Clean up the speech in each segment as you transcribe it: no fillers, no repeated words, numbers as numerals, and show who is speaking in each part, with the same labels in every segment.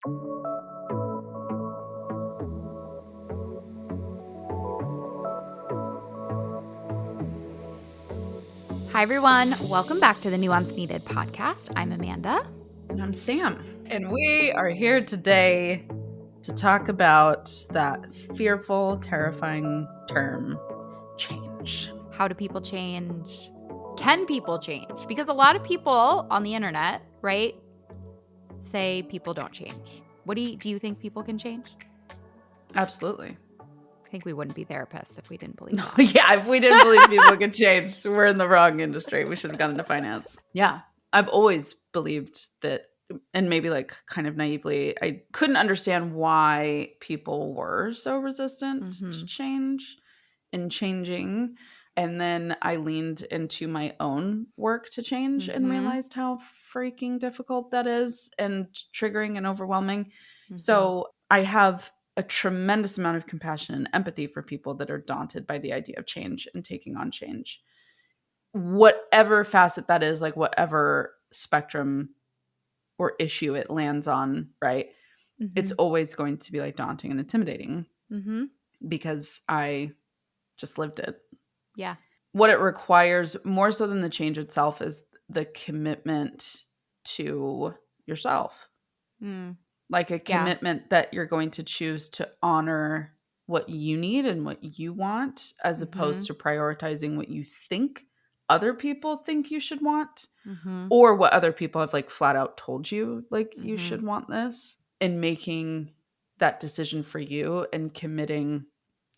Speaker 1: Hi, everyone. Welcome back to the Nuance Needed podcast. I'm Amanda.
Speaker 2: And I'm Sam. And we are here today to talk about that fearful, terrifying term, change.
Speaker 1: How do people change? Can people change? Because a lot of people on the internet, right, say people don't change. Do you think people can change?
Speaker 2: Absolutely.
Speaker 1: I think we wouldn't be therapists if we didn't believe that.
Speaker 2: Yeah, if we didn't believe people could change, we're in the wrong industry. We should have gone into finance. Yeah, I've always believed that, and maybe like kind of naively, I couldn't understand why people were so resistant to change and changing. And then I leaned into my own work to change and realized how freaking difficult that is and triggering and overwhelming. So I have a tremendous amount of compassion and empathy for people that are daunted by the idea of change and taking on change. Whatever facet that is, like whatever spectrum or issue it lands on, right? It's always going to be like daunting and intimidating because I just lived it.
Speaker 1: Yeah.
Speaker 2: What it requires more so than the change itself is the commitment to yourself. Like a commitment that you're going to choose to honor what you need and what you want, as opposed to prioritizing what you think other people think you should want, or what other people have like flat out told you, like you should want this, and making that decision for you and committing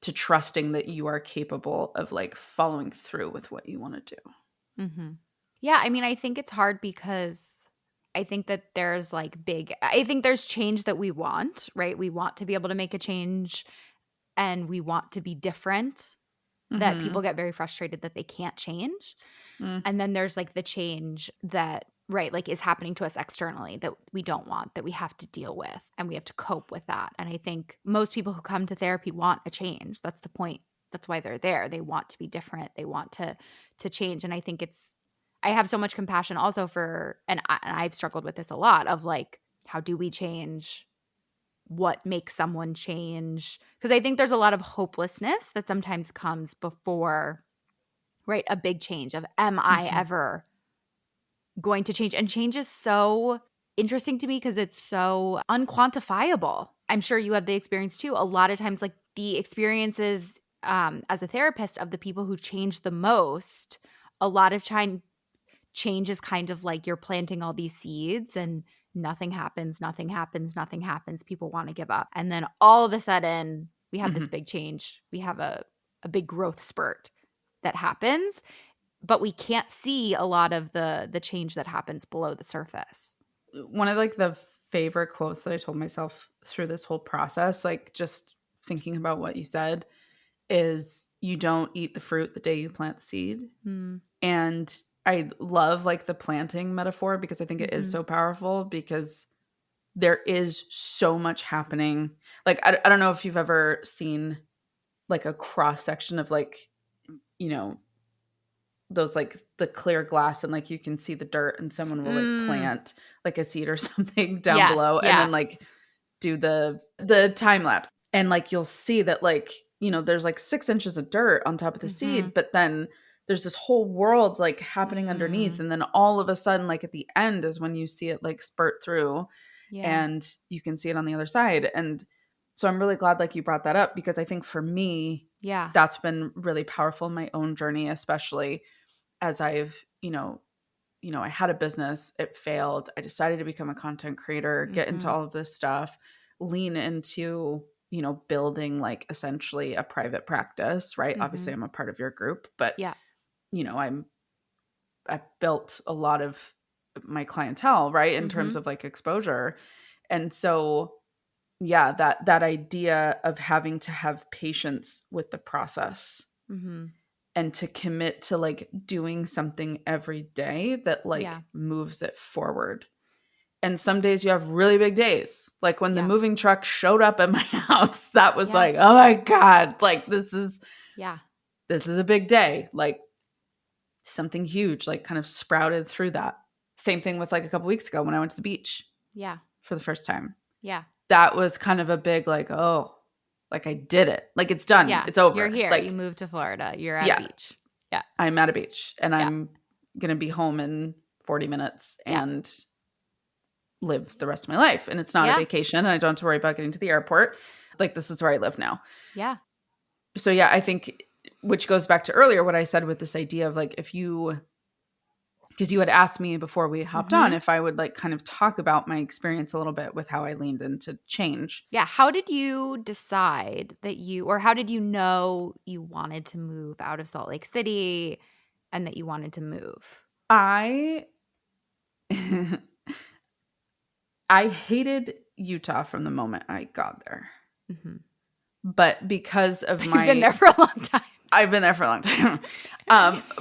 Speaker 2: to trusting that you are capable of like following through with what you want to do.
Speaker 1: Yeah, I mean, I think it's hard because I think that there's I think there's change that we want, right? We want to be able to make a change and we want to be different, that people get very frustrated that they can't change. And then there's like the change that, right, like is happening to us externally that we don't want, that we have to deal with and we have to cope with that. And I think most people who come to therapy want a change. That's the point. That's why they're there. They want to be different. They want to change. And I think I have so much compassion also for, and I've struggled with this a lot, of like, how do we change? What makes someone change? Because I think there's a lot of hopelessness that sometimes comes before, right, a big change of, am I ever going to change? And change is so interesting to me because it's so unquantifiable. I'm sure you have the experience too. A lot of times, like the experiences as a therapist of the people who change the most, a lot of time change is kind of like you're planting all these seeds and nothing happens. People want to give up. And then all of a sudden we have this big change. We have a big growth spurt that happens, but we can't see a lot of the change that happens below the surface.
Speaker 2: One of like the favorite quotes that I told myself through this whole process, like just thinking about what you said, is you don't eat the fruit the day you plant the seed. And I love like the planting metaphor because I think it is so powerful, because there is so much happening. Like, I don't know if you've ever seen like a cross section of like, you know, those like the clear glass and like you can see the dirt and someone will like plant like a seed or something down below and then like do the time lapse. And like you'll see that like, you know, there's like 6 inches of dirt on top of the seed, but then there's this whole world like happening underneath. And then all of a sudden, like at the end is when you see it like spurt through and you can see it on the other side. And so I'm really glad like you brought that up, because I think for me, that's been really powerful in my own journey, especially as I've, I had a business, it failed. I decided to become a content creator, get into all of this stuff, lean into, building like essentially a private practice, right? Obviously I'm a part of your group, but I built a lot of my clientele, right? In terms of like exposure. And so, that idea of having to have patience with the process and to commit to like doing something every day that like moves it forward. And some days you have really big days. Like when the moving truck showed up at my house, that was like, oh my God, like this is a big day. Like something huge, like kind of sprouted through that. Same thing with like a couple weeks ago when I went to the beach for the first time.
Speaker 1: Yeah.
Speaker 2: that was kind of a big like, oh, like I did it. Like it's done.
Speaker 1: Yeah.
Speaker 2: It's over.
Speaker 1: You're here.
Speaker 2: Like,
Speaker 1: You moved to Florida. You're at a
Speaker 2: yeah,
Speaker 1: beach. Yeah.
Speaker 2: I'm at a beach and
Speaker 1: Yeah.
Speaker 2: I'm going to be home in 40 minutes
Speaker 1: Yeah.
Speaker 2: and live the rest of my life. And it's not a
Speaker 1: Yeah.
Speaker 2: vacation and I don't have to worry about getting to the airport. Like this is where I live now.
Speaker 1: Yeah.
Speaker 2: So yeah, I think, which goes back to earlier what I said with this idea of like, if you, because you had asked me before we hopped on if I would like kind of talk about my experience a little bit with how I leaned into change.
Speaker 1: Yeah. How did you decide that or how did you know you wanted to move out of Salt Lake City and that you wanted to move?
Speaker 2: I I hated Utah from the moment I got there.
Speaker 1: Mm-hmm.
Speaker 2: But because of
Speaker 1: You've been there for a long time.
Speaker 2: I've been there for a long time.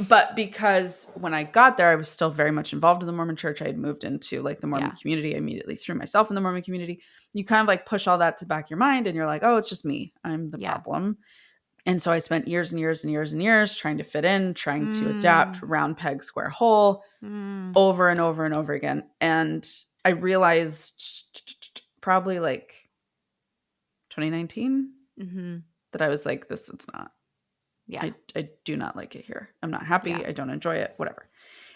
Speaker 2: But because when I got there, I was still very much involved in the Mormon church. I had moved into like the Mormon community. I immediately threw myself in the Mormon community. You kind of like push all that to back of your mind and you're like, oh, it's just me. I'm the problem. And so I spent years and years and years and years trying to fit in, trying to adapt, round peg, square hole, over and over and over again. And I realized probably like 2019 that I was like, it's not. Yeah. I do not like it here. I'm not happy. I don't enjoy it, whatever.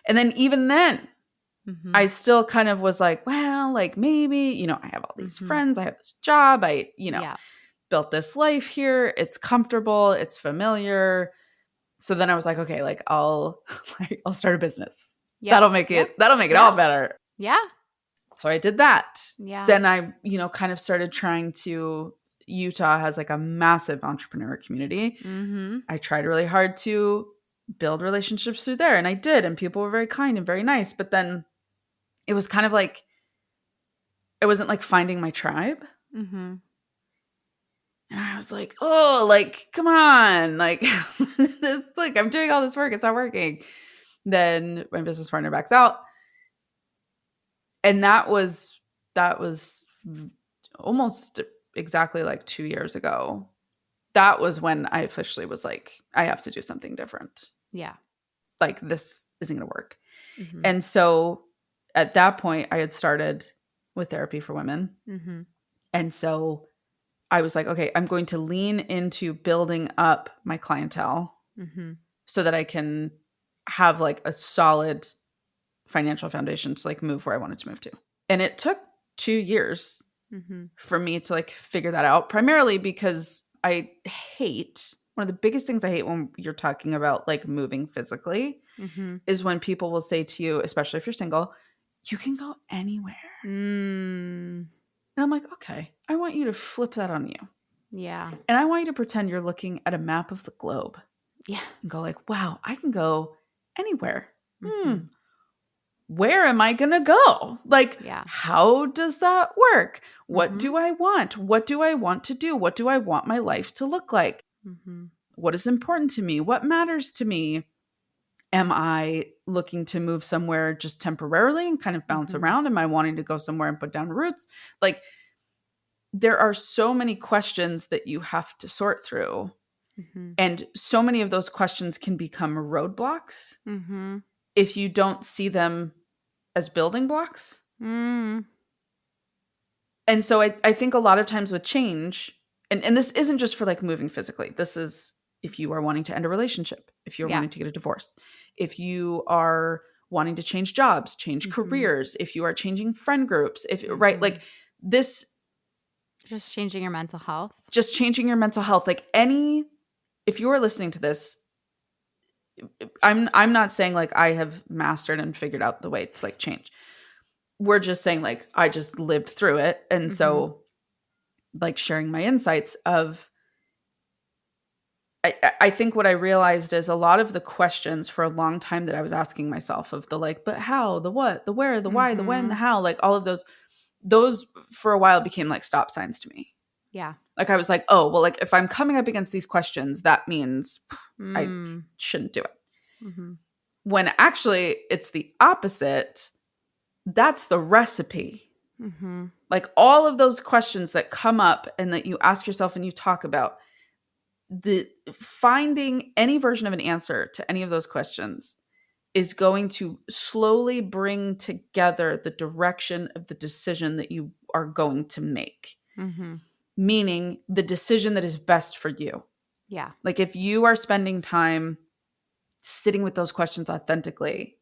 Speaker 2: And then even then, I still kind of was like, well, like maybe, I have all these friends. I have this job. I built this life here. It's comfortable. It's familiar. So then I was like, okay, like I'll start a business. Yeah. That'll make it all better.
Speaker 1: Yeah.
Speaker 2: So I did that.
Speaker 1: Yeah.
Speaker 2: Then I, kind of started trying to, Utah has like a massive entrepreneur community. I tried really hard to build relationships through there and I did. And people were very kind and very nice. But then it was kind of like, it wasn't like finding my tribe. And I was like, oh, like, come on. Like this, like I'm doing all this work. It's not working. Then my business partner backs out. And that was almost exactly like 2 years ago. That was when I officially was like, I have to do something different.
Speaker 1: Yeah.
Speaker 2: Like this isn't going to work. And so at that point I had started with therapy for women. And so I was like, okay, I'm going to lean into building up my clientele so that I can have like a solid financial foundation to like move where I wanted to move to. And it took 2 years for me to like figure that out, primarily because I hate, one of the biggest things I hate when you're talking about like moving physically is when people will say to you, especially if you're single, you can go anywhere. And I'm like, okay, I want you to flip that on you.
Speaker 1: Yeah.
Speaker 2: And I want you to pretend you're looking at a map of the globe.
Speaker 1: Yeah.
Speaker 2: And go like, wow, I can go anywhere. Where am I going to go? Like, how does that work? What do I want? What do I want to do? What do I want my life to look like? What is important to me? What matters to me? Am I looking to move somewhere just temporarily and kind of bounce around? Am I wanting to go somewhere and put down roots? Like, there are so many questions that you have to sort through. And so many of those questions can become roadblocks if you don't see them as building blocks. And so I think a lot of times with change, and this isn't just for like moving physically. This is if you are wanting to end a relationship, if you're wanting to get a divorce, if you are wanting to change jobs, change careers, if you are changing friend groups, right? Like this.
Speaker 1: Just changing your mental health.
Speaker 2: Just changing your mental health. Like if you are listening to this, I'm not saying like I have mastered and figured out the way to like change. We're just saying like I just lived through it. And so like sharing my insights of I think what I realized is a lot of the questions for a long time that I was asking myself of the like, but how, the what, the where, the why, the when, the how, like all of those for a while became like stop signs to me.
Speaker 1: Yeah.
Speaker 2: Like I was like, oh, well, like if I'm coming up against these questions, that means I shouldn't do it. When actually it's the opposite. That's the recipe. Like all of those questions that come up and that you ask yourself and you talk about, the finding any version of an answer to any of those questions is going to slowly bring together the direction of the decision that you are going to make.
Speaker 1: Mm-hmm.
Speaker 2: Meaning the decision that is best for you.
Speaker 1: Yeah.
Speaker 2: Like if you are spending time sitting with those questions authentically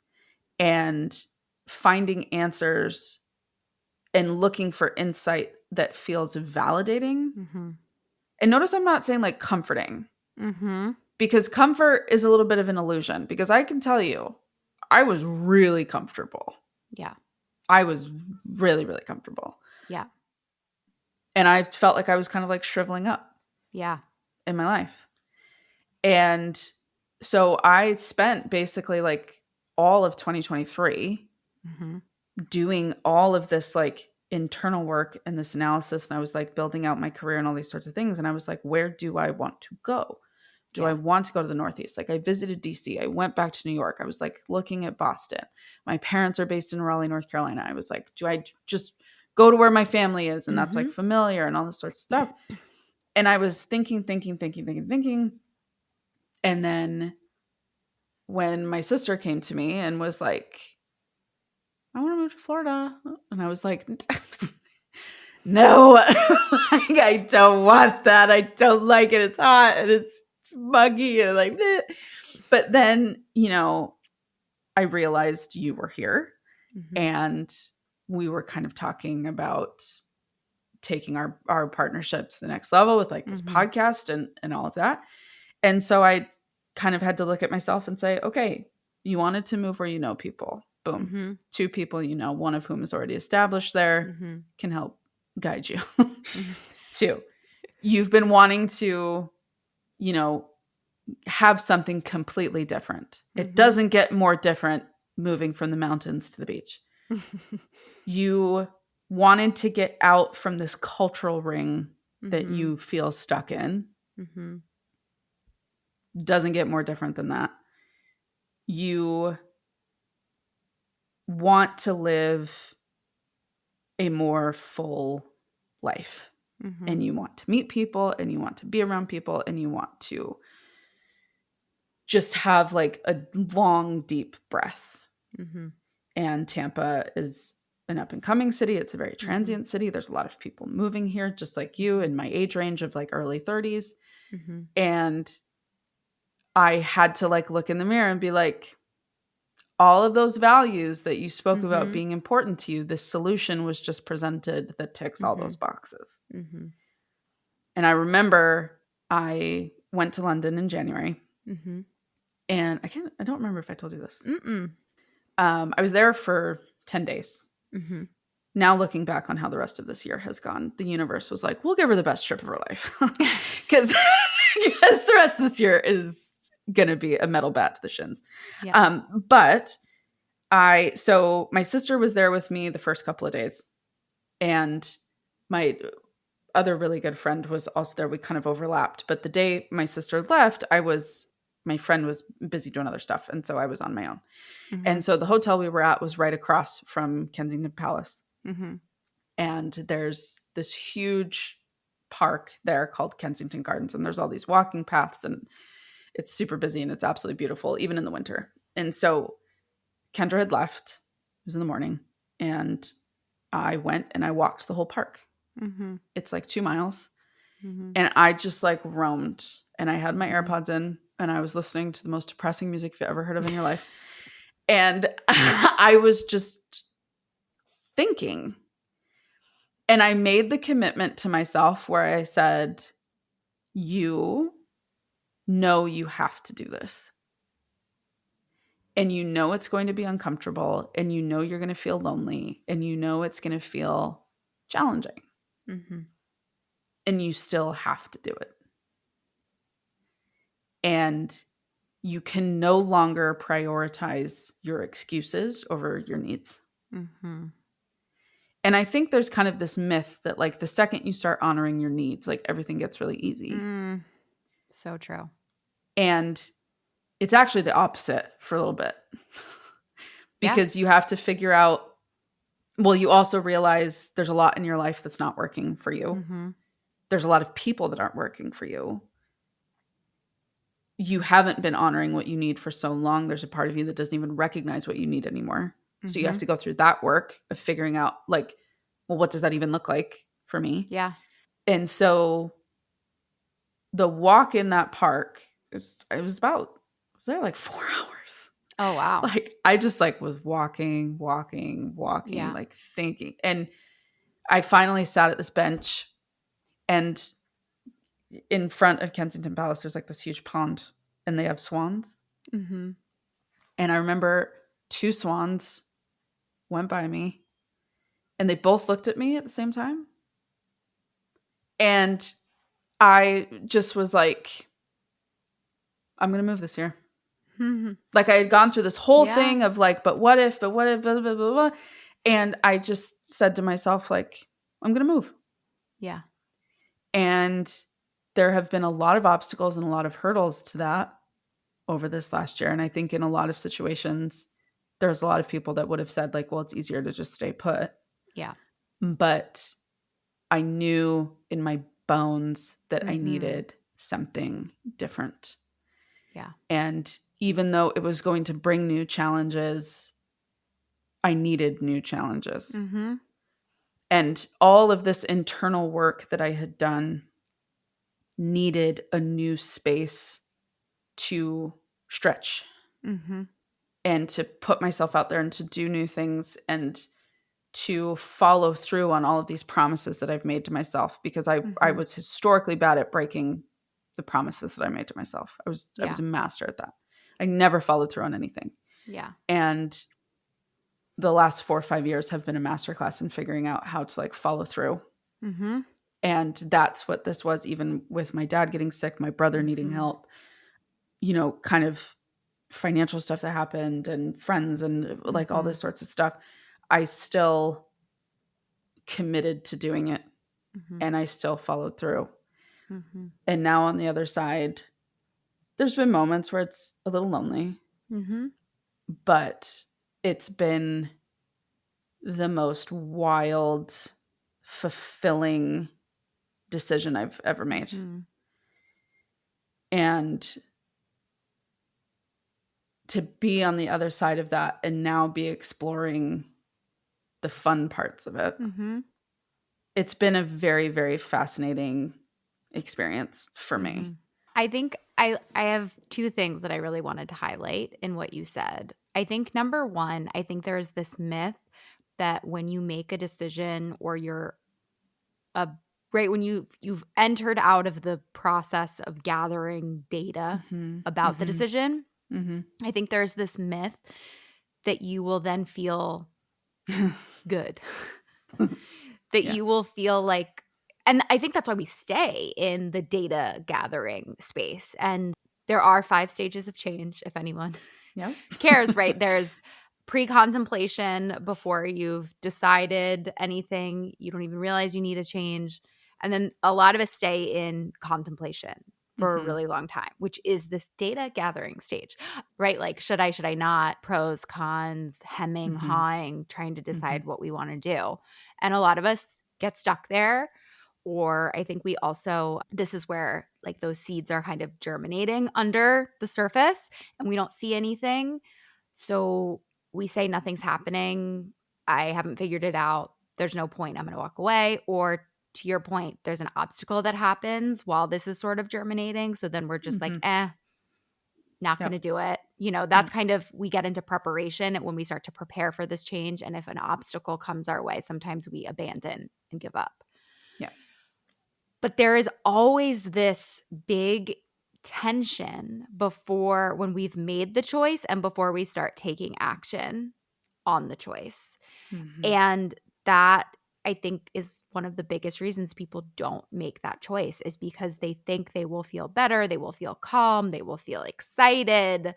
Speaker 2: and finding answers and looking for insight that feels validating.
Speaker 1: Mm-hmm.
Speaker 2: And notice I'm not saying like comforting.
Speaker 1: Mm-hmm.
Speaker 2: Because comfort is a little bit of an illusion. Because I can tell you, I was really comfortable.
Speaker 1: Yeah.
Speaker 2: I was really, really comfortable.
Speaker 1: Yeah.
Speaker 2: And I felt like I was kind of like shriveling up.
Speaker 1: Yeah.
Speaker 2: In my life. And so I spent basically like all of 2023
Speaker 1: Mm-hmm.
Speaker 2: doing all of this like internal work and this analysis. And I was like building out my career and all these sorts of things. And I was like, where do I want to go? Do I want to go to the Northeast? Like I visited DC. I went back to New York. I was like looking at Boston. My parents are based in Raleigh, North Carolina. I was like, do I just go to where my family is? And that's like familiar and all this sort of stuff. And I was thinking. And then when my sister came to me and was like, I want to move to Florida. And I was like, no, like, I don't want that. I don't like it. It's hot and it's muggy and like, bleh. But then, you know, I realized you were here and we were kind of talking about taking our partnership to the next level with like this podcast and all of that. And so I kind of had to look at myself and say, okay, you wanted to move where you know people. Boom.
Speaker 1: Mm-hmm.
Speaker 2: 2 people you know, one of whom is already established there, can help guide you. 2, you've been wanting to, you know, have something completely different. It doesn't get more different moving from the mountains to the beach. You wanted to get out from this cultural ring that you feel stuck in. Doesn't get more different than that. You want to live a more full life. And you want to meet people and you want to be around people and you want to just have like a long, deep breath. And Tampa is an up and coming city. It's a very transient city. There's a lot of people moving here, just like you, in my age range of like early 30s. And I had to like look in the mirror and be like, all of those values that you spoke about being important to you, this solution was just presented that ticks all those boxes. And I remember I went to London in January. And I don't remember if I told you this. I was there for 10 days. Now looking back on how the rest of this year has gone, the universe was like, we'll give her the best trip of her life. Because the rest of this year is going to be a metal bat to the shins. But so my sister was there with me the first couple of days. And my other really good friend was also there. We kind of overlapped. But the day my sister left, my friend was busy doing other stuff. And so I was on my own. And so the hotel we were at was right across from Kensington Palace. And there's this huge park there called Kensington Gardens. And there's all these walking paths and it's super busy and it's absolutely beautiful, even in the winter. And so Kendra had left. It was in the morning. And I went and I walked the whole park. It's like 2 miles. And I just like roamed and I had my AirPods in and I was listening to the most depressing music you've ever heard of in your life. And I was just thinking. And I made the commitment to myself where I said, you know you have to do this. And you know it's going to be uncomfortable. And you know you're going to feel lonely. And you know it's going to feel challenging. And you still have to do it. And you can no longer prioritize your excuses over your needs. And I think there's kind of this myth that like the second you start honoring your needs, like everything gets really easy.
Speaker 1: So true.
Speaker 2: And it's actually the opposite for a little bit. Because you have to figure out, well, you also realize there's a lot in your life that's not working for you. There's a lot of people that aren't working for you. You haven't been honoring what you need for so long. There's a part of you that doesn't even recognize what you need anymore. So you have to go through that work of figuring out like well, what does that even look like for me?
Speaker 1: Yeah.
Speaker 2: And so the walk in that park, I was there like 4 hours.
Speaker 1: Oh, wow.
Speaker 2: Like I just like was walking,
Speaker 1: Yeah.
Speaker 2: like thinking. And I finally sat at this bench, and in front of Kensington Palace, there's like this huge pond, and they have swans.
Speaker 1: Mm-hmm.
Speaker 2: And I remember 2 swans went by me, and they both looked at me at the same time. And I just was like, I'm going to move this here.
Speaker 1: Mm-hmm.
Speaker 2: Like I had gone through this whole
Speaker 1: Yeah.
Speaker 2: thing of like, but what if, blah, blah, blah, blah. And I just said to myself, like, I'm going to move.
Speaker 1: Yeah.
Speaker 2: And there have been a lot of obstacles and a lot of hurdles to that over this last year. And I think in a lot of situations, there's a lot of people that would have said like, well, it's easier to just stay put.
Speaker 1: Yeah.
Speaker 2: But I knew in my bones that I
Speaker 1: Mm-hmm.
Speaker 2: needed something different.
Speaker 1: Yeah.
Speaker 2: And even though it was going to bring new challenges, I needed new challenges.
Speaker 1: Mm-hmm.
Speaker 2: And all of this internal work that I had done needed a new space to stretch
Speaker 1: Mm-hmm.
Speaker 2: and to put myself out there and to do new things and to follow through on all of these promises that I've made to myself, because I was historically bad at breaking the promises that I made to myself. I was a master at that. I never followed through on anything.
Speaker 1: Yeah.
Speaker 2: And the last 4 or 5 years have been a masterclass in figuring out how to like follow through.
Speaker 1: Mm-hmm.
Speaker 2: And that's what this was, even with my dad getting sick, my brother needing help, you know, kind of financial stuff that happened and friends and like all this sorts of stuff. I still committed to doing it, and I still followed through.
Speaker 1: Mm-hmm.
Speaker 2: And now on the other side, there's been moments where it's a little lonely, but it's been the most wild, fulfilling decision I've ever made.
Speaker 1: Mm-hmm.
Speaker 2: And to be on the other side of that and now be exploring the fun parts of it.
Speaker 1: Mm-hmm.
Speaker 2: It's been a very, very fascinating experience for me.
Speaker 1: I think I have 2 things that I really wanted to highlight in what you said. I think number 1, I think there's this myth that when you make a decision or you're when you've entered out of the process of gathering data about the decision, I think there's this myth that you will then feel good. That you will feel like, and I think that's why we stay in the data gathering space. And there are 5 stages of change, if anyone cares, right? There's pre-contemplation, before you've decided anything, you don't even realize you need a change. And then a lot of us stay in contemplation for a really long time, which is this data gathering stage, right? Like, should I not? Pros, cons, hemming, hawing, trying to decide what we want to do. And a lot of us get stuck there. Or I think we also, this is where like those seeds are kind of germinating under the surface and we don't see anything. So we say nothing's happening. I haven't figured it out. There's no point. I'm going to walk away. Or to your point, there's an obstacle that happens while this is sort of germinating. So then we're just like, not going to do it. You know, that's kind of, we get into preparation when we start to prepare for this change. And if an obstacle comes our way, sometimes we abandon and give up.
Speaker 2: Yeah.
Speaker 1: But there is always this big tension before, when we've made the choice and before we start taking action on the choice. And that, I think, is one of the biggest reasons people don't make that choice, is because they think they will feel better, they will feel calm, they will feel excited.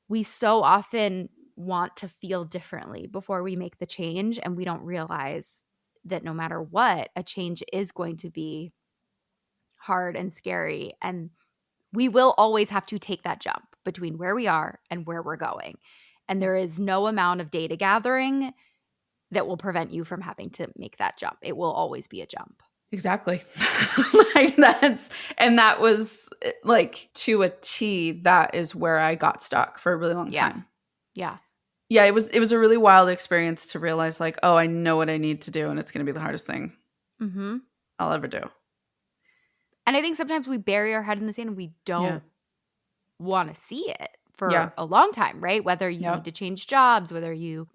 Speaker 1: We so often want to feel differently before we make the change, and we don't realize that no matter what, a change is going to be hard and scary, and we will always have to take that jump between where we are and where we're going. And there is no amount of data gathering that will prevent you from having to make that jump. It will always be a jump.
Speaker 2: Exactly. That was like to a T, that is where I got stuck for a really long time.
Speaker 1: Yeah.
Speaker 2: Yeah, it was a really wild experience to realize like, oh, I know what I need to do and it's going to be the hardest thing I'll ever do.
Speaker 1: And I think sometimes we bury our head in the sand and we
Speaker 2: Yeah.
Speaker 1: don't want to see it
Speaker 2: Yeah.
Speaker 1: for a long time, right? Whether you need
Speaker 2: Yep.
Speaker 1: to change jobs, whether you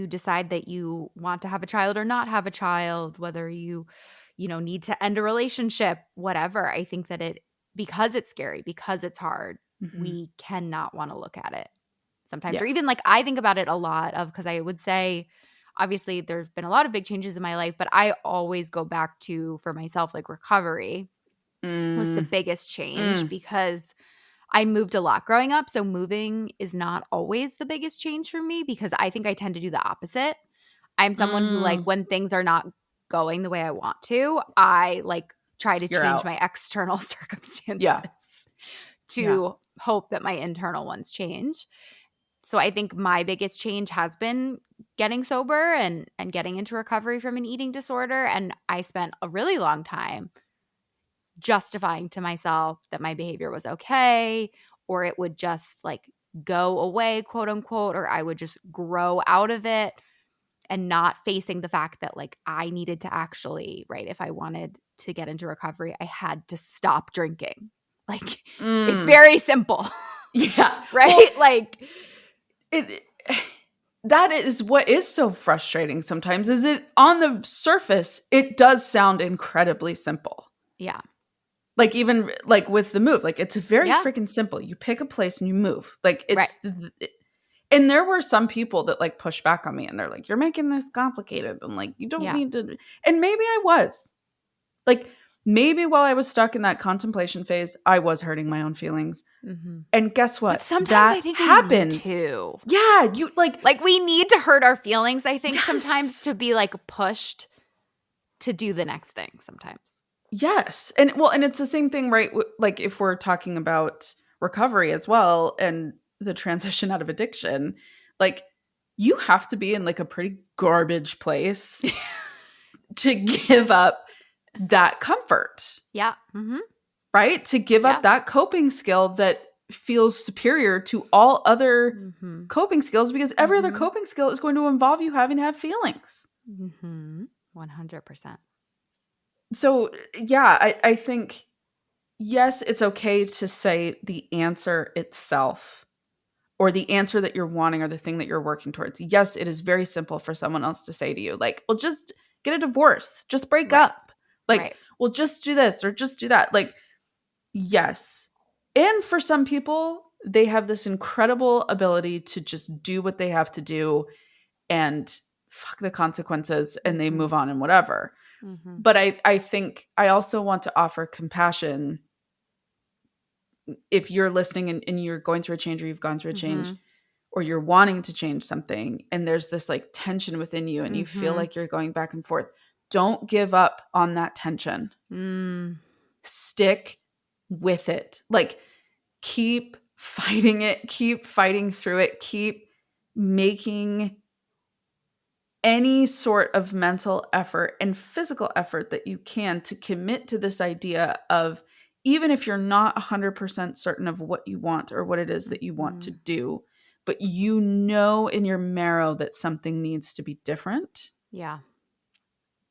Speaker 1: decide that you want to have a child or not have a child, whether you know, need to end a relationship, whatever. I think that because it's scary, because it's hard,
Speaker 2: Mhm.
Speaker 1: we cannot want to look at it sometimes.
Speaker 2: Yeah.
Speaker 1: Or even like I think about it a lot of, because I would say, obviously there's been a lot of big changes in my life, but I always go back to, for myself, like recovery was the
Speaker 2: Mm.
Speaker 1: biggest change
Speaker 2: Mm.
Speaker 1: because I moved a lot growing up. So moving is not always the biggest change for me because I think I tend to do the opposite. I'm someone who, like,
Speaker 2: Mm.
Speaker 1: when things are not going the way I want to, I like try to
Speaker 2: You're
Speaker 1: change
Speaker 2: out.
Speaker 1: my external circumstances
Speaker 2: Yeah. Yeah.
Speaker 1: to hope that my internal ones change. So I think my biggest change has been getting sober and getting into recovery from an eating disorder. And I spent a really long time justifying to myself that my behavior was okay, or it would just like go away, quote unquote, or I would just grow out of it, and not facing the fact that like I needed to actually, right, if I wanted to get into recovery, I had to stop drinking. Like it's
Speaker 2: Mm.
Speaker 1: very simple.
Speaker 2: Yeah.
Speaker 1: Right?
Speaker 2: Well,
Speaker 1: Like
Speaker 2: it that is what is so frustrating sometimes is it on the surface it does sound incredibly simple.
Speaker 1: yeah.
Speaker 2: Like even like with the move, like it's very
Speaker 1: Yeah.
Speaker 2: freaking simple. You pick a place and you move. Like
Speaker 1: Right.
Speaker 2: and there were some people that like push back on me and they're like, "You're making this complicated." And like, "You don't
Speaker 1: Yeah.
Speaker 2: need to." And maybe I was. Like maybe while I was stuck in that contemplation phase, I was hurting my own feelings. And guess
Speaker 1: But
Speaker 2: what?
Speaker 1: sometimes I
Speaker 2: That
Speaker 1: think we need
Speaker 2: happens.
Speaker 1: to.
Speaker 2: Yeah, you
Speaker 1: Like we need to hurt our feelings, I think, sometimes
Speaker 2: yes.
Speaker 1: to be like pushed to do the next thing sometimes.
Speaker 2: Yes. And well, and it's the same thing, right? Like if we're talking about recovery as well and the transition out of addiction, like you have to be in like a pretty garbage place to give up that comfort,
Speaker 1: Yeah.
Speaker 2: right? To give
Speaker 1: Yeah.
Speaker 2: up that coping skill that feels superior to all other
Speaker 1: Mm-hmm.
Speaker 2: coping skills because every other coping skill is going to involve you having to have feelings.
Speaker 1: 100%.
Speaker 2: So, yeah, I think yes, it's okay to say the answer itself or the answer that you're wanting or the thing that you're working towards. Yes, it is very simple for someone else to say to you, like, well, just get a divorce, just break
Speaker 1: Right.
Speaker 2: up. Like,
Speaker 1: Right.
Speaker 2: well, just do this or just do that. Like, yes. And for some people, they have this incredible ability to just do what they have to do and fuck the consequences and they move on and whatever. But I think I also want to offer compassion if you're listening and you're going through a change or you've gone through a change or you're wanting to change something and there's this like tension within you and you feel like you're going back and forth, don't give up on that tension. Stick with it. Like keep fighting it, keep fighting through it, keep making any sort of mental effort and physical effort that you can to commit to this idea of even if you're not 100% certain of what you want or what it is that you want to do, but you know in your marrow that something needs to be different.
Speaker 1: Yeah.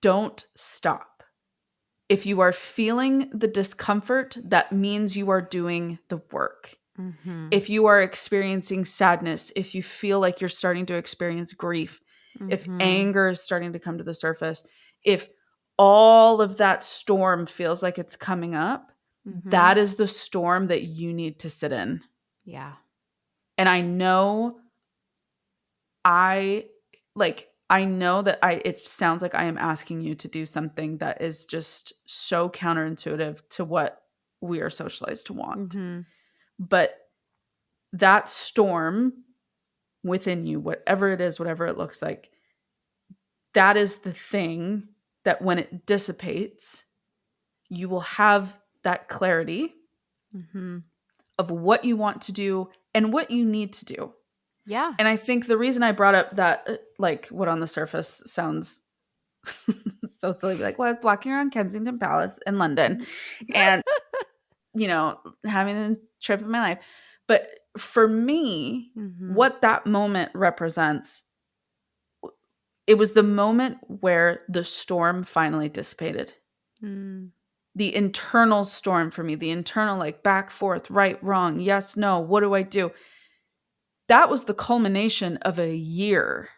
Speaker 2: Don't stop. If you are feeling the discomfort, that means you are doing the work. If you are experiencing sadness, if you feel like you're starting to experience grief, if anger is starting to come to the surface, if all of that storm feels like it's coming up, that is the storm that you need to sit in.
Speaker 1: Yeah.
Speaker 2: And I know it sounds like I am asking you to do something that is just so counterintuitive to what we are socialized to want. But that storm within you, whatever it is, whatever it looks like, that is the thing that when it dissipates, you will have that clarity of what you want to do and what you need to do.
Speaker 1: Yeah.
Speaker 2: And I think the reason I brought up that, like, what on the surface sounds so silly, like, well, I was walking around Kensington Palace in London and, you know, having the trip of my life. But for me, what that moment represents, it was the moment where the storm finally dissipated. The internal storm for me, the internal like back, forth, right, wrong, yes, no, what do I do? That was the culmination of a year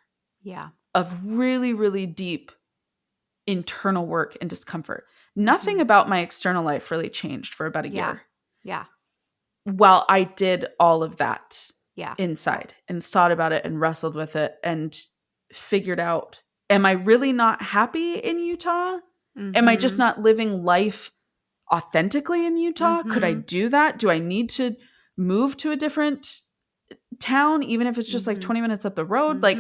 Speaker 2: of really, really deep internal work and discomfort. Nothing about my external life really changed for about a year.
Speaker 1: Yeah.
Speaker 2: While I did all of that inside and thought about it and wrestled with it and figured out, am I really not happy in Utah? Am I just not living life authentically in Utah? Could I do that? Do I need to move to a different town, even if it's just like 20 minutes up the road? Like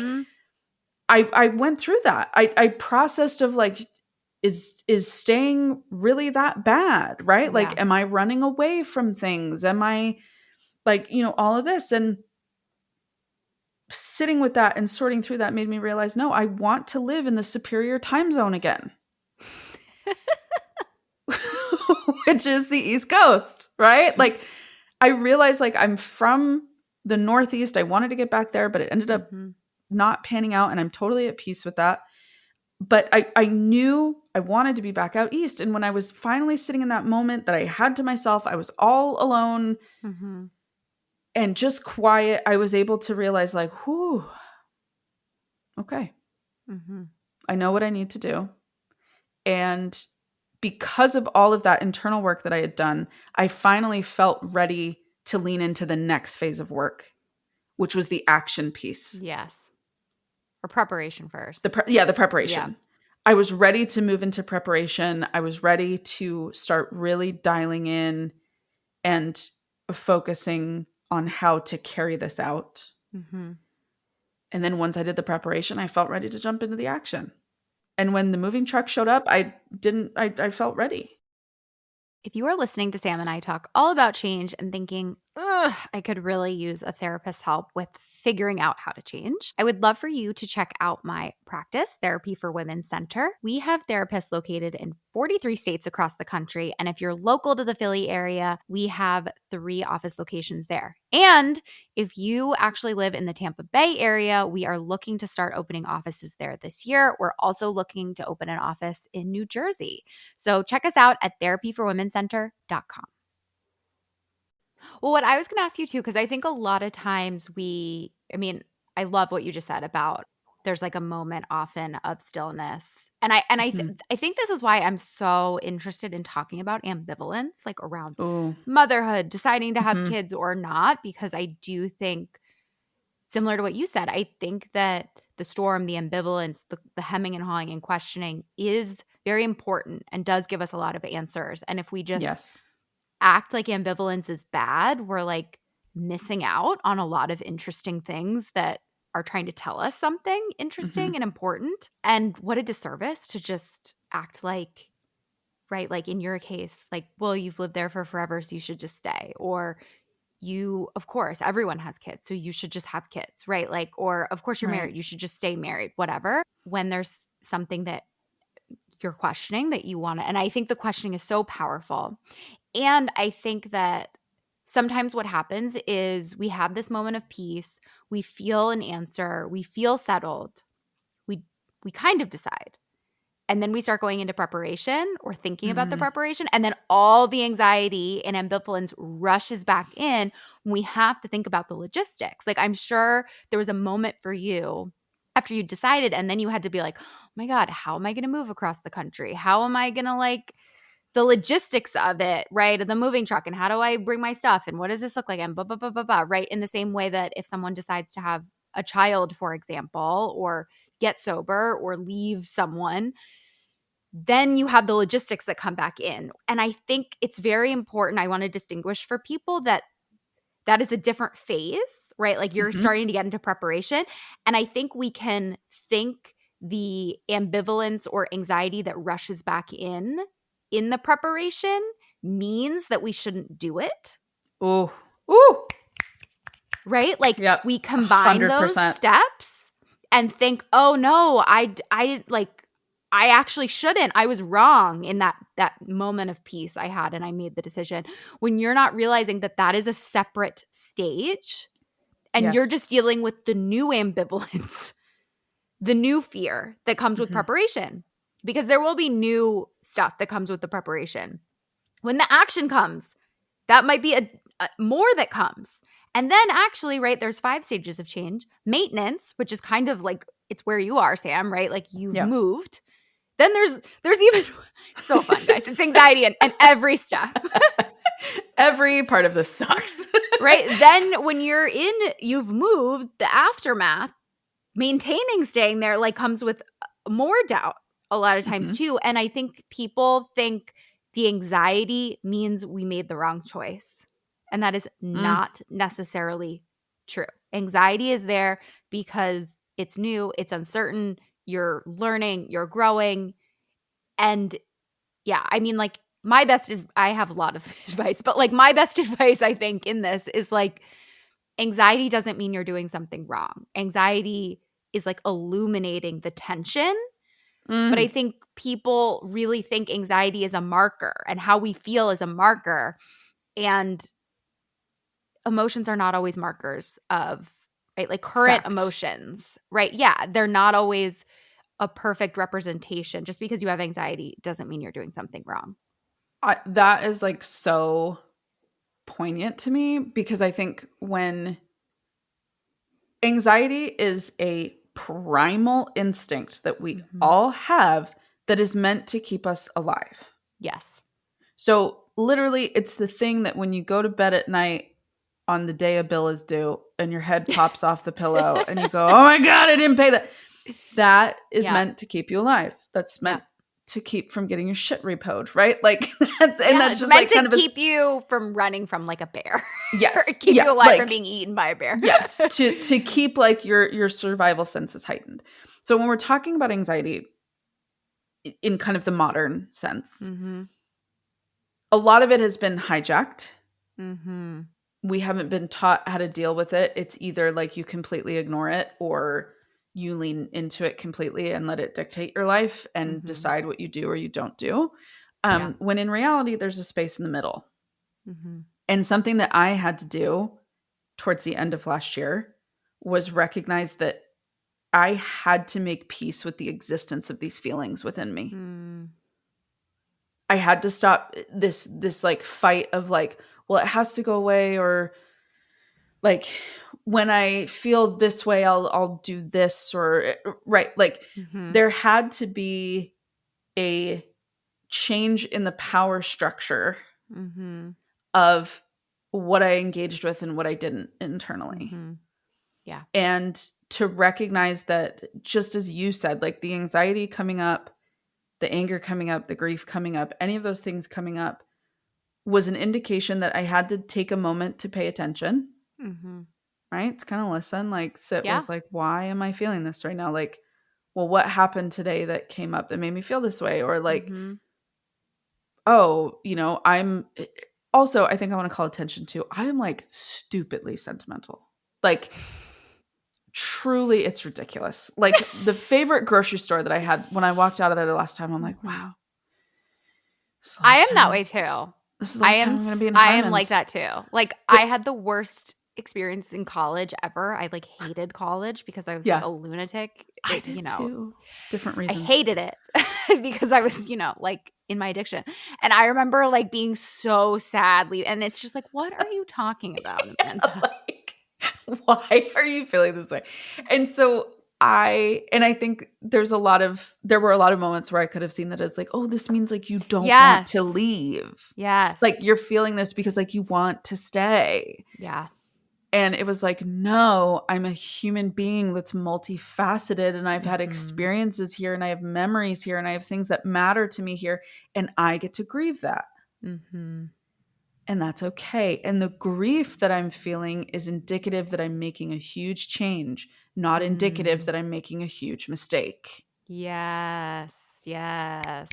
Speaker 2: I went through that. I processed of like, is staying really that bad? Right? Like, am I running away from things? Am I like, all of this? And sitting with that and sorting through that made me realize, no, I want to live in the superior time zone again. Which is the East Coast, right? Like, I realized like I'm from the Northeast. I wanted to get back there, but it ended up not panning out, and I'm totally at peace with that. But I knew I wanted to be back out East. And when I was finally sitting in that moment that I had to myself, I was all alone and just quiet, I was able to realize like, whew, okay. I know what I need to do. And because of all of that internal work that I had done, I finally felt ready to lean into the next phase of work, which was the action piece.
Speaker 1: Yes. Or preparation first.
Speaker 2: The preparation. Yeah. I was ready to move into preparation. I was ready to start really dialing in and focusing on how to carry this out. And then once I did the preparation, I felt ready to jump into the action. And when the moving truck showed up, I felt ready.
Speaker 1: If you are listening to Sam and I talk all about change and thinking, I could really use a therapist's help with figuring out how to change, I would love for you to check out my practice, Therapy for Women Center. We have therapists located in 43 states across the country. And if you're local to the Philly area, we have 3 office locations there. And if you actually live in the Tampa Bay area, we are looking to start opening offices there this year. We're also looking to open an office in New Jersey. So check us out at therapyforwomencenter.com. Well, what I was going to ask you too, because I think a lot of times I love what you just said about there's like a moment often of stillness. And I think this is why I'm so interested in talking about ambivalence, like around motherhood, deciding to have kids or not, because I do think, similar to what you said, I think that the storm, the ambivalence, the hemming and hawing and questioning is very important and does give us a lot of answers. And if we just act like ambivalence is bad, we're like missing out on a lot of interesting things that are trying to tell us something interesting and important. And what a disservice to just act like, right, like in your case, like, well, you've lived there for forever, so you should just stay. Or you, of course, everyone has kids, so you should just have kids, right? Like, or of course you're married, you should just stay married, whatever. When there's something that you're questioning that you want to, and I think the questioning is so powerful. And I think that sometimes what happens is we have this moment of peace, we feel an answer, we feel settled, we kind of decide. And then we start going into preparation or thinking about the preparation, and then all the anxiety and ambivalence rushes back in when we have to think about the logistics. Like, I'm sure there was a moment for you after you decided, and then you had to be like, oh my God, how am I going to move across the country? How am I going to like the logistics of it, right? Of the moving truck, and how do I bring my stuff, and what does this look like, and blah, blah, blah, blah, blah, right? In the same way that if someone decides to have a child, for example, or get sober or leave someone, then you have the logistics that come back in. And I think it's very important. I want to distinguish for people that is a different phase, right? Like you're starting to get into preparation. And I think we can think the ambivalence or anxiety that rushes back in the preparation means that we shouldn't do it.
Speaker 2: Ooh.
Speaker 1: Right? Like we combine 100%. Those steps and think, oh no, I didn't like, I actually shouldn't. I was wrong in that moment of peace I had, and I made the decision. When you're not realizing that that is a separate stage, and you're just dealing with the new ambivalence, the new fear that comes with preparation, because there will be new stuff that comes with the preparation. When the action comes, that might be a more that comes. And then actually, right, there's 5 stages of change. Maintenance, which is kind of like, it's where you are, Sam, right? Like you've moved. Then there's even, it's so fun, guys. It's anxiety and every step.
Speaker 2: Every part of this sucks.
Speaker 1: Right? Then when you've moved, the aftermath, maintaining staying there like comes with more doubt a lot of times too. And I think people think the anxiety means we made the wrong choice. And that is not necessarily true. Anxiety is there because it's new, it's uncertain, you're learning, you're growing. And yeah, I mean, like I have a lot of advice, but like my best advice, I think, in this is like, anxiety doesn't mean you're doing something wrong. Anxiety is like illuminating the tension. But I think people really think anxiety is a marker and how we feel is a marker. And emotions are not always markers of, right? Like current emotions, right? Yeah, they're not always a perfect representation. Just because you have anxiety doesn't mean you're doing something wrong.
Speaker 2: That is like so poignant to me, because I think when anxiety is a primal instinct that we all have that is meant to keep us alive.
Speaker 1: Yes.
Speaker 2: So literally, it's the thing that when you go to bed at night on the day a bill is due and your head pops off the pillow and you go, oh my God, I didn't pay that. That is meant to keep you alive. That's meant to keep from getting your shit repoed, right? Like that's just
Speaker 1: meant
Speaker 2: like
Speaker 1: to
Speaker 2: kind of
Speaker 1: keep you from running from like a bear.
Speaker 2: Yes.
Speaker 1: Or keep you alive from being eaten by a bear.
Speaker 2: Yes. To keep like your survival senses heightened. So when we're talking about anxiety in kind of the modern sense, a lot of it has been hijacked. We haven't been taught how to deal with it. It's either like you completely ignore it or you lean into it completely and let it dictate your life and decide what you do or you don't do. When in reality, there's a space in the middle. And something that I had to do towards the end of last year was recognize that I had to make peace with the existence of these feelings within me. I had to stop this like fight of like, well, it has to go away, or like when I feel this way, I'll do this, or right. Like there had to be a change in the power structure of what I engaged with and what I didn't internally.
Speaker 1: Yeah.
Speaker 2: And to recognize that, just as you said, like the anxiety coming up, the anger coming up, the grief coming up, any of those things coming up was an indication that I had to take a moment to pay attention. Right? To kind of listen, like sit with like, why am I feeling this right now? Like, well, what happened today that came up that made me feel this way? Or like, oh, you know, I'm also, I think I want to call attention to, I am like stupidly sentimental. Like truly, it's ridiculous. Like the favorite grocery store that I had when I walked out of there the last time, I'm like, wow.
Speaker 1: I am that way too.
Speaker 2: This is the last time I'm going to be in
Speaker 1: I am like that too. Like I had the worst experience in college ever. I like hated college because I was like a lunatic.
Speaker 2: I did too. Different reasons.
Speaker 1: I hated it because I was, like in my addiction. And I remember like being so sad. And it's just like, what are you talking about, Amanda?
Speaker 2: Like, why are you feeling this way? And so I think there were a lot of moments where I could have seen that as like, oh, this means like you don't want to leave.
Speaker 1: Yes.
Speaker 2: Like you're feeling this because like you want to stay.
Speaker 1: Yeah.
Speaker 2: And it was like, no, I'm a human being that's multifaceted, and I've had experiences here, and I have memories here, and I have things that matter to me here, and I get to grieve that. And that's okay. And the grief that I'm feeling is indicative that I'm making a huge change, not indicative that I'm making a huge mistake.
Speaker 1: Yes. Yes.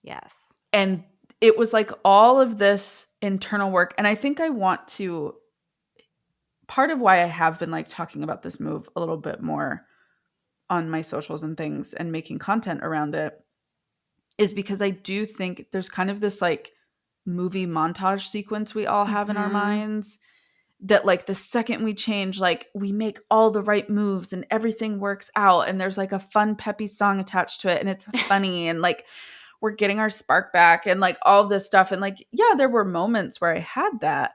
Speaker 1: Yes.
Speaker 2: And it was like all of this internal work. And I think I want to, part of why I have been like talking about this move a little bit more on my socials and things and making content around it is because I do think there's kind of this like movie montage sequence we all have in our minds that like the second we change, like we make all the right moves and everything works out and there's like a fun peppy song attached to it and it's funny and like we're getting our spark back and like all of this stuff. And like, yeah, there were moments where I had that.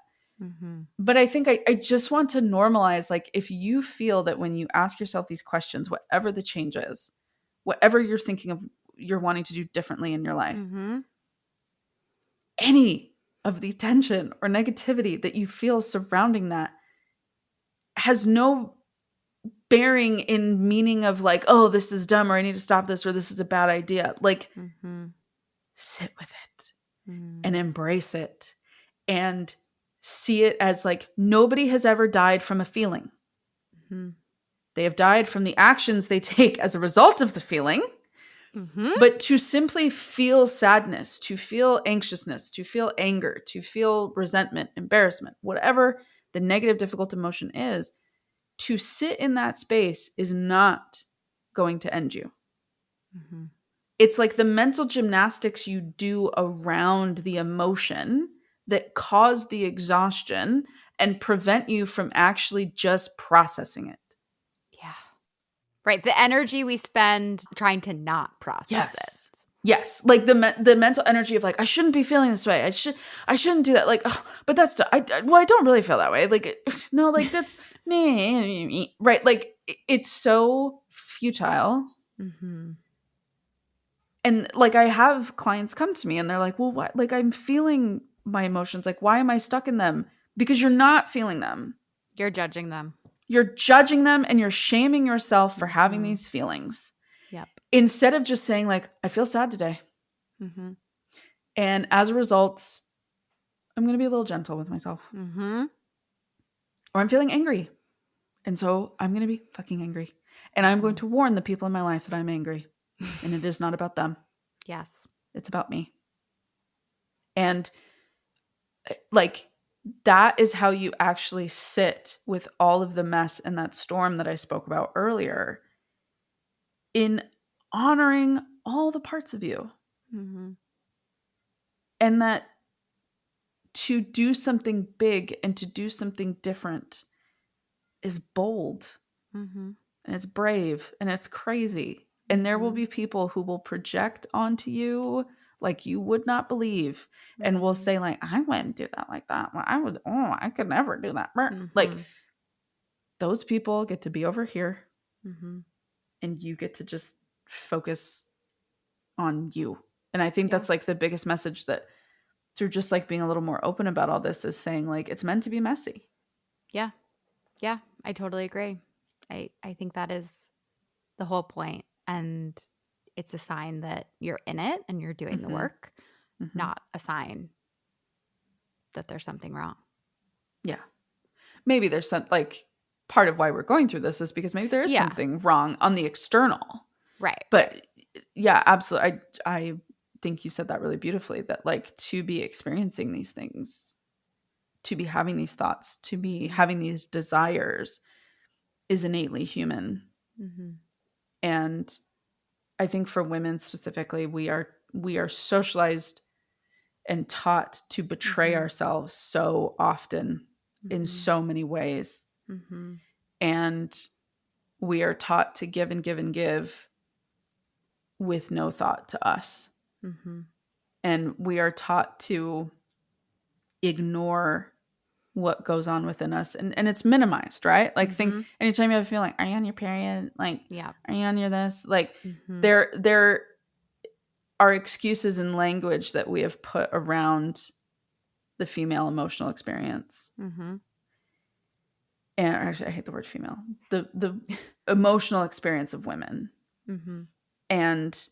Speaker 2: But I think I just want to normalize, like, if you feel that when you ask yourself these questions, whatever the change is, whatever you're thinking of, you're wanting to do differently in your life, any of the tension or negativity that you feel surrounding that has no bearing in meaning of like, oh, this is dumb or I need to stop this or this is a bad idea. Like, sit with it and embrace it and see it as like nobody has ever died from a feeling. They have died from the actions they take as a result of the feeling. But to simply feel sadness, to feel anxiousness, to feel anger, to feel resentment, embarrassment, whatever the negative, difficult emotion is, to sit in that space is not going to end you. It's like the mental gymnastics you do around the emotion that cause the exhaustion and prevent you from actually just processing it.
Speaker 1: Yeah. Right. The energy we spend trying to not process it.
Speaker 2: Yes. Like the mental energy of like, I shouldn't be feeling this way. I shouldn't do that. Like, oh, but that's, I don't really feel that way. Like, no, like that's me. Right. Like it's so futile. And like, I have clients come to me and they're like, well, what? Like I'm feeling my emotions. Like, why am I stuck in them? Because you're not feeling them.
Speaker 1: You're judging them.
Speaker 2: You're judging them and you're shaming yourself for having these feelings.
Speaker 1: Yep.
Speaker 2: Instead of just saying like, I feel sad today. And as a result, I'm going to be a little gentle with myself. Or I'm feeling angry. And so I'm going to be fucking angry. And I'm going to warn the people in my life that I'm angry. And it is not about them.
Speaker 1: Yes.
Speaker 2: It's about me. And like, that is how you actually sit with all of the mess and that storm that I spoke about earlier in honoring all the parts of you. And that to do something big and to do something different is bold and it's brave and it's crazy. And there will be people who will project onto you like you would not believe and will say like, I wouldn't do that like that. Well, I could never do that. Like those people get to be over here and you get to just focus on you. And I think that's like the biggest message that through just like being a little more open about all this is saying like, it's meant to be messy.
Speaker 1: Yeah. Yeah. I totally agree. I think that is the whole point. And it's a sign that you're in it and you're doing the work, not a sign that there's something wrong. Yeah.
Speaker 2: Maybe there's some like part of why we're going through this is because maybe there is something wrong on the external.
Speaker 1: Right.
Speaker 2: But yeah, absolutely. I think you said that really beautifully, that like to be experiencing these things, to be having these thoughts, to be having these desires is innately human. And I think for women specifically, we are socialized and taught to betray ourselves so often in so many ways. And we are taught to give and give and give with no thought to us. And we are taught to ignore what goes on within us, and it's minimized, right? Like think anytime you have a feeling, are you on your period? Like, are you on your this? Like there are excuses and language that we have put around the female emotional experience. And actually I hate the word female, the emotional experience of women. And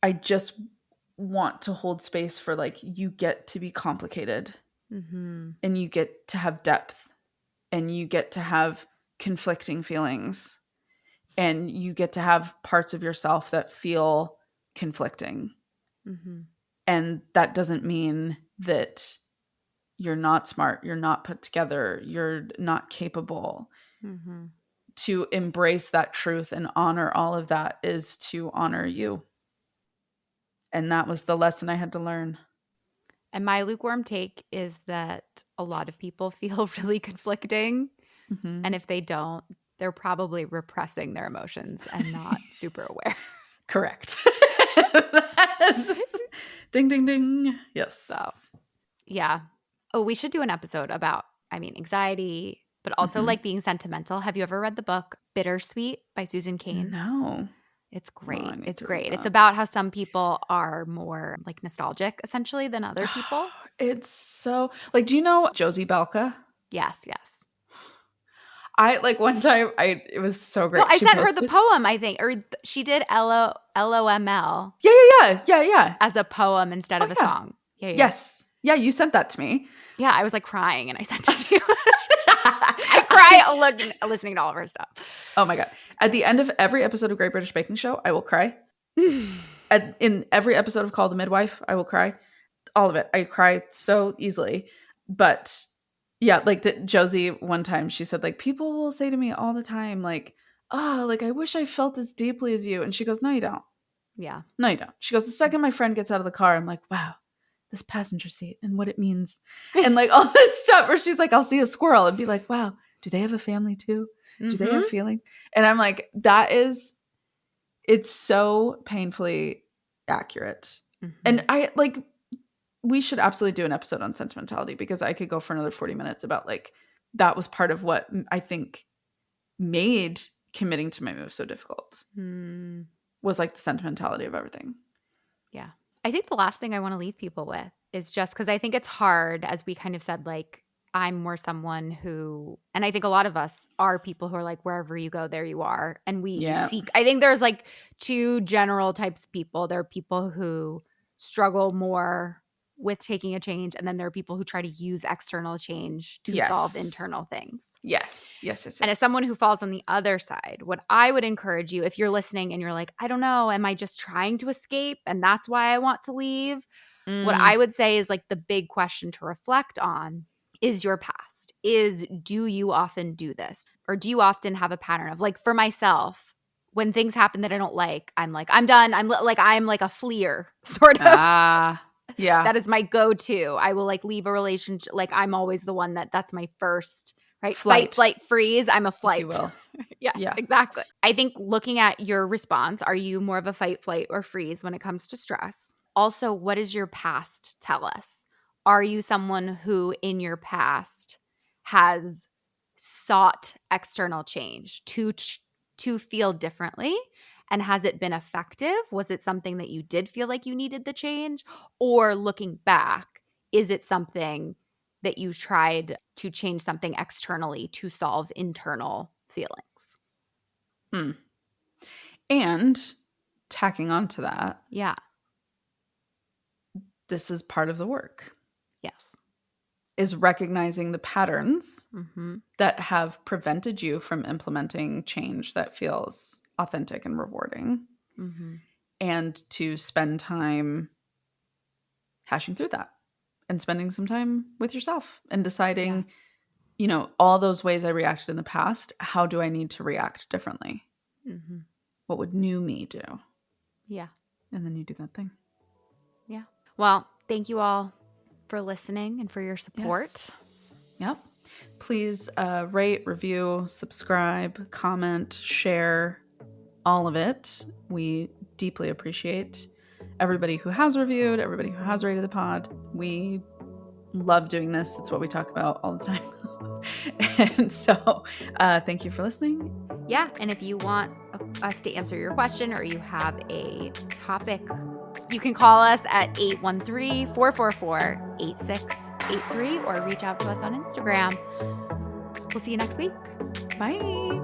Speaker 2: I just want to hold space for like, you get to be complicated. And you get to have depth and you get to have conflicting feelings and you get to have parts of yourself that feel conflicting. And that doesn't mean that you're not smart, you're not put together, you're not capable. to embrace that truth and honor all of that is to honor you. And that was the lesson I had to learn.
Speaker 1: And my lukewarm take is that a lot of people feel really conflicting.
Speaker 2: Mm-hmm.
Speaker 1: And if they don't, they're probably repressing their emotions and not super aware.
Speaker 2: Correct. Ding, ding, ding. Yes.
Speaker 1: So, yeah. Oh, we should do an episode about, anxiety, but also like being sentimental. Have you ever read the book Bittersweet by Susan Cain?
Speaker 2: No.
Speaker 1: It's great.
Speaker 2: Oh,
Speaker 1: It's great. It's about how some people are more like nostalgic essentially than other people.
Speaker 2: It's so like, do you know Josie Balka?
Speaker 1: Yes.
Speaker 2: I like one time it was so great.
Speaker 1: No, I
Speaker 2: She
Speaker 1: sent her the
Speaker 2: posted-
Speaker 1: poem, I think, or she did LOML.
Speaker 2: Yeah.
Speaker 1: As a poem instead of a song. Yeah.
Speaker 2: Yes. Yeah, you sent that to me.
Speaker 1: Yeah, I was like crying and I sent it to you. I cry listening to all of her stuff.
Speaker 2: Oh my God. At the end of every episode of Great British Baking Show, I will cry. In every episode of Call the Midwife, I will cry. All of it. I cry so easily. But yeah, like Josie, one time she said, like, people will say to me all the time, like, oh, like, I wish I felt as deeply as you. And she goes, no, you don't.
Speaker 1: Yeah.
Speaker 2: No, you don't. She goes, the second my friend gets out of the car, I'm like, wow, this passenger seat and what it means. And like all this stuff where she's like, I'll see a squirrel and be like, wow, do they have a family too? Do they have feelings? And I'm like, it's so painfully accurate. And I like, we should absolutely do an episode on sentimentality because I could go for another 40 minutes about like, that was part of what I think made committing to my move so difficult was like the sentimentality of everything.
Speaker 1: Yeah. I think the last thing I want to leave people with is just because I think it's hard, as we kind of said, like, I'm more someone who, and I think a lot of us are people who are like, wherever you go, there you are. And we seek, I think there's like two general types of people. There are people who struggle more with taking a change. And then there are people who try to use external change to solve internal things.
Speaker 2: Yes.
Speaker 1: And as someone who falls on the other side, what I would encourage you, if you're listening and you're like, I don't know, am I just trying to escape? And that's why I want to leave. What I would say is like the big question to reflect on is your past. Do you often do this? Or do you often have a pattern of like, for myself, when things happen that I don't like, I'm like, I'm done. I'm like a fleer sort of.
Speaker 2: Yeah.
Speaker 1: That is my go-to. I will like leave a relationship. Like I'm always the one that's my first, right?
Speaker 2: Flight.
Speaker 1: Fight, freeze. I'm a flight.
Speaker 2: If you will.
Speaker 1: Yes, yeah. Exactly. I think looking at your response, are you more of a fight, flight, or freeze when it comes to stress? Also, what does your past tell us? Are you someone who in your past has sought external change to feel differently? And has it been effective? Was it something that you did feel like you needed the change? Or looking back, is it something that you tried to change something externally to solve internal feelings?
Speaker 2: And tacking on to that.
Speaker 1: Yeah.
Speaker 2: This is part of the work.
Speaker 1: Yes.
Speaker 2: Is recognizing the patterns that have prevented you from implementing change that feels authentic and rewarding, and to spend time hashing through that and spending some time with yourself and deciding, you know, all those ways I reacted in the past, how do I need to react differently? What would new me do?
Speaker 1: Yeah.
Speaker 2: And then you do that thing.
Speaker 1: Yeah. Well, thank you all for listening and for your support.
Speaker 2: Yes. Yep. Please rate, review, subscribe, comment, share, all of it. We deeply appreciate everybody who has reviewed, everybody who has rated the pod. We love doing this. It's what we talk about all the time. And so thank you for listening.
Speaker 1: Yeah. And if you want us to answer your question or you have a topic, you can call us at 813-444-8683 or reach out to us on Instagram. We'll see you next week.
Speaker 2: Bye.